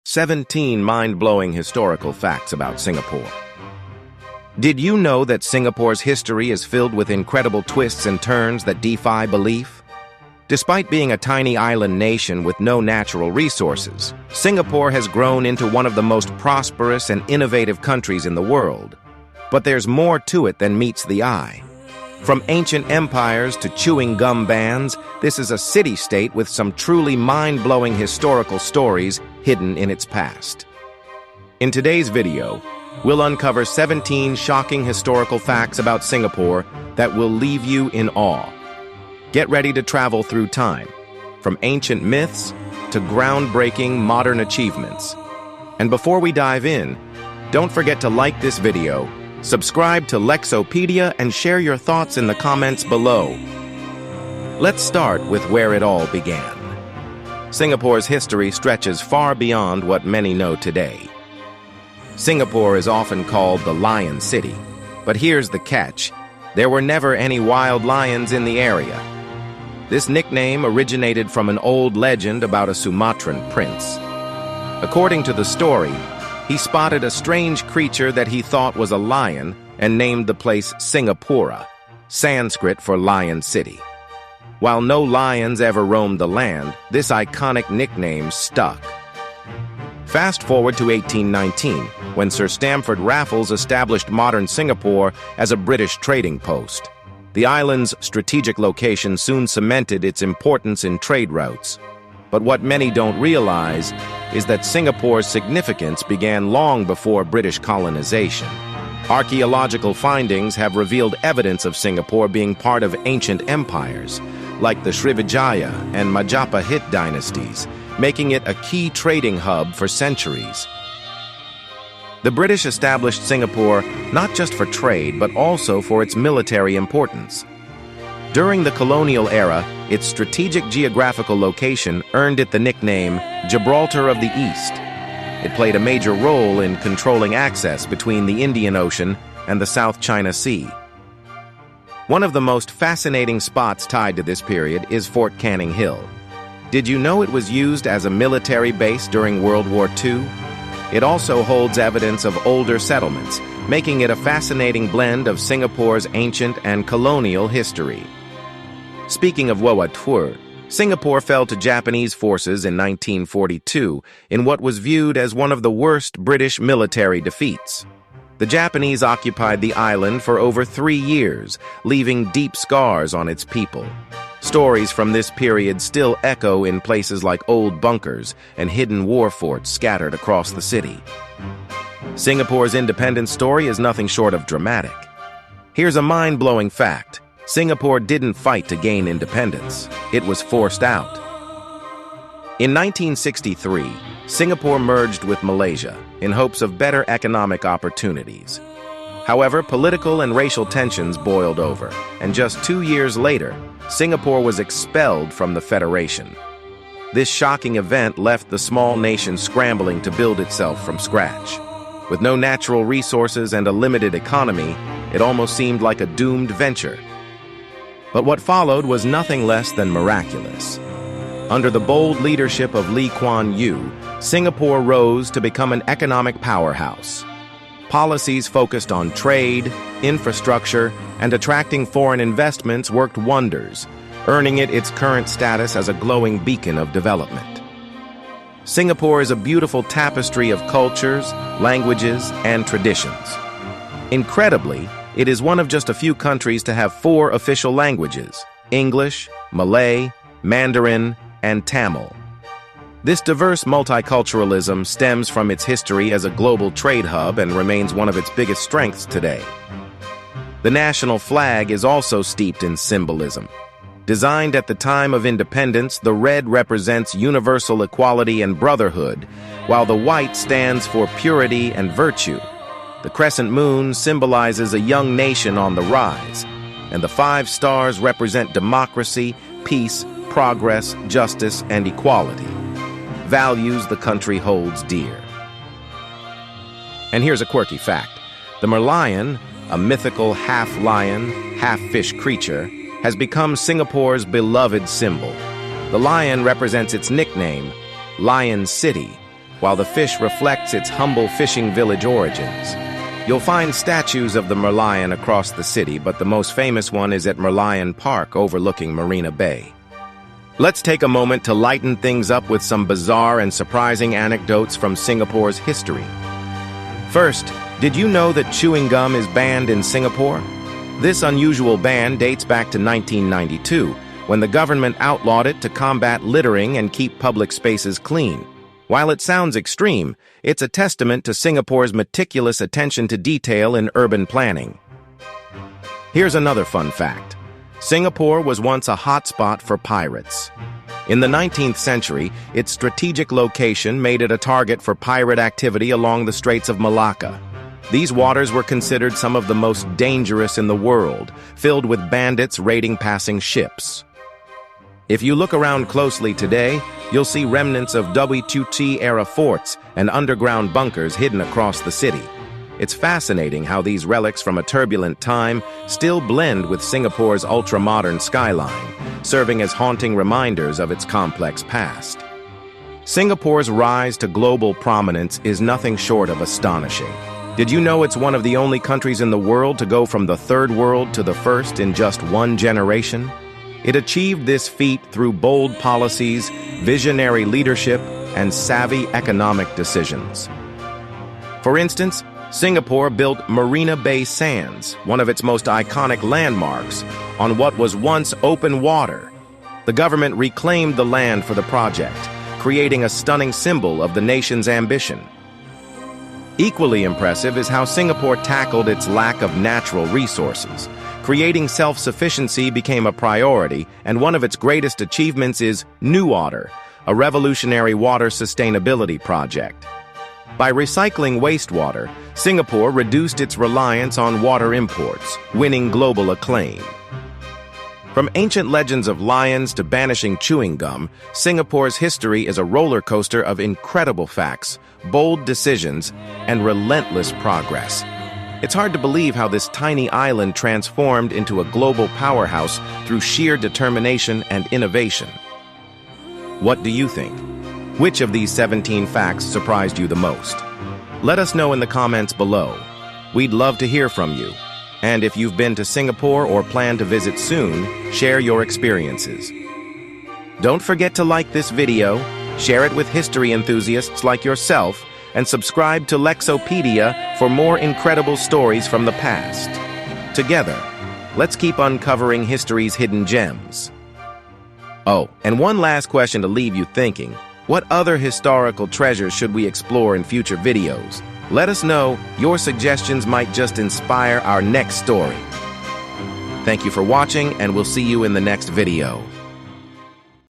17 mind-blowing historical facts about Singapore. Did you know that Singapore's history is filled with incredible twists and turns that defy belief? Despite being a tiny island nation with no natural resources, Singapore has grown into one of the most prosperous and innovative countries in the world. But there's more to it than meets the eye. From ancient empires to chewing gum bans, this is a city-state with some truly mind-blowing historical stories hidden in its past. In today's video, we'll uncover 17 shocking historical facts about Singapore that will leave you in awe. Get ready to travel through time, from ancient myths to groundbreaking modern achievements. And before we dive in, don't forget to like this video, subscribe to Lexopedia, and share your thoughts in the comments below. Let's start with where it all began. Singapore's history stretches far beyond what many know today. Singapore is often called the Lion City, but here's the catch: there were never any wild lions in the area. This nickname originated from an old legend about a Sumatran prince. According to the story, he spotted a strange creature that he thought was a lion and named the place Singapura, Sanskrit for Lion City. While no lions ever roamed the land, this iconic nickname stuck. Fast forward to 1819, when Sir Stamford Raffles established modern Singapore as a British trading post. The island's strategic location soon cemented its importance in trade routes. But what many don't realize is that Singapore's significance began long before British colonization. Archaeological findings have revealed evidence of Singapore being part of ancient empires, like the Srivijaya and Majapahit dynasties, making it a key trading hub for centuries. The British established Singapore not just for trade, but also for its military importance. During the colonial era, its strategic geographical location earned it the nickname Gibraltar of the East. It played a major role in controlling access between the Indian Ocean and the South China Sea. One of the most fascinating spots tied to this period is Fort Canning Hill. Did you know it was used as a military base during World War II? It also holds evidence of older settlements, making it a fascinating blend of Singapore's ancient and colonial history. Speaking of World War II, Singapore fell to Japanese forces in 1942 in what was viewed as one of the worst British military defeats. The Japanese occupied the island for over 3 years, leaving deep scars on its people. Stories from this period still echo in places like old bunkers and hidden war forts scattered across the city. Singapore's independence story is nothing short of dramatic. Here's a mind-blowing fact: Singapore didn't fight to gain independence. It was forced out. In 1963, Singapore merged with Malaysia in hopes of better economic opportunities. However, political and racial tensions boiled over, and just 2 years later, Singapore was expelled from the Federation. This shocking event left the small nation scrambling to build itself from scratch. With no natural resources and a limited economy, it almost seemed like a doomed venture. But what followed was nothing less than miraculous. Under the bold leadership of Lee Kuan Yew, Singapore rose to become an economic powerhouse. Policies focused on trade, infrastructure, and attracting foreign investments worked wonders, earning it its current status as a glowing beacon of development. Singapore is a beautiful tapestry of cultures, languages, and traditions. Incredibly, it is one of just a few countries to have 4 official languages: English, Malay, Mandarin, and Tamil. This diverse multiculturalism stems from its history as a global trade hub and remains one of its biggest strengths today. The national flag is also steeped in symbolism. Designed at the time of independence, the red represents universal equality and brotherhood, while the white stands for purity and virtue. The crescent moon symbolizes a young nation on the rise, and the 5 stars represent democracy, peace, progress, justice, and equality. Values the country holds dear. And here's a quirky fact. The merlion, a mythical half-lion, half-fish creature, has become Singapore's beloved symbol. The lion represents its nickname, Lion City, while the fish reflects its humble fishing village origins. You'll find statues of the Merlion across the city, but the most famous one is at Merlion Park overlooking Marina Bay. Let's take a moment to lighten things up with some bizarre and surprising anecdotes from Singapore's history. First, did you know that chewing gum is banned in Singapore? This unusual ban dates back to 1992, when the government outlawed it to combat littering and keep public spaces clean. While it sounds extreme, it's a testament to Singapore's meticulous attention to detail in urban planning. Here's another fun fact. Singapore was once a hotspot for pirates. In the 19th century, its strategic location made it a target for pirate activity along the Straits of Malacca. These waters were considered some of the most dangerous in the world, filled with bandits raiding passing ships. If you look around closely today, you'll see remnants of WQT-era forts and underground bunkers hidden across the city. It's fascinating how these relics from a turbulent time still blend with Singapore's ultra-modern skyline, serving as haunting reminders of its complex past. Singapore's rise to global prominence is nothing short of astonishing. Did you know it's one of the only countries in the world to go from the third world to the first in just one generation? It achieved this feat through bold policies, visionary leadership, and savvy economic decisions. For instance, Singapore built Marina Bay Sands, one of its most iconic landmarks, on what was once open water. The government reclaimed the land for the project, creating a stunning symbol of the nation's ambition. Equally impressive is how Singapore tackled its lack of natural resources. Creating self-sufficiency became a priority, and one of its greatest achievements is NEWater, a revolutionary water sustainability project. By recycling wastewater, Singapore reduced its reliance on water imports, winning global acclaim. From ancient legends of lions to banishing chewing gum, Singapore's history is a roller coaster of incredible facts, bold decisions, and relentless progress. It's hard to believe how this tiny island transformed into a global powerhouse through sheer determination and innovation. What do you think? Which of these 17 facts surprised you the most? Let us know in the comments below. We'd love to hear from you. And if you've been to Singapore or plan to visit soon, share your experiences. Don't forget to like this video, share it with history enthusiasts like yourself, and subscribe to Lexopedia for more incredible stories from the past. Together, let's keep uncovering history's hidden gems. Oh, and one last question to leave you thinking. What other historical treasures should we explore in future videos? Let us know. Your suggestions might just inspire our next story. Thank you for watching, and we'll see you in the next video.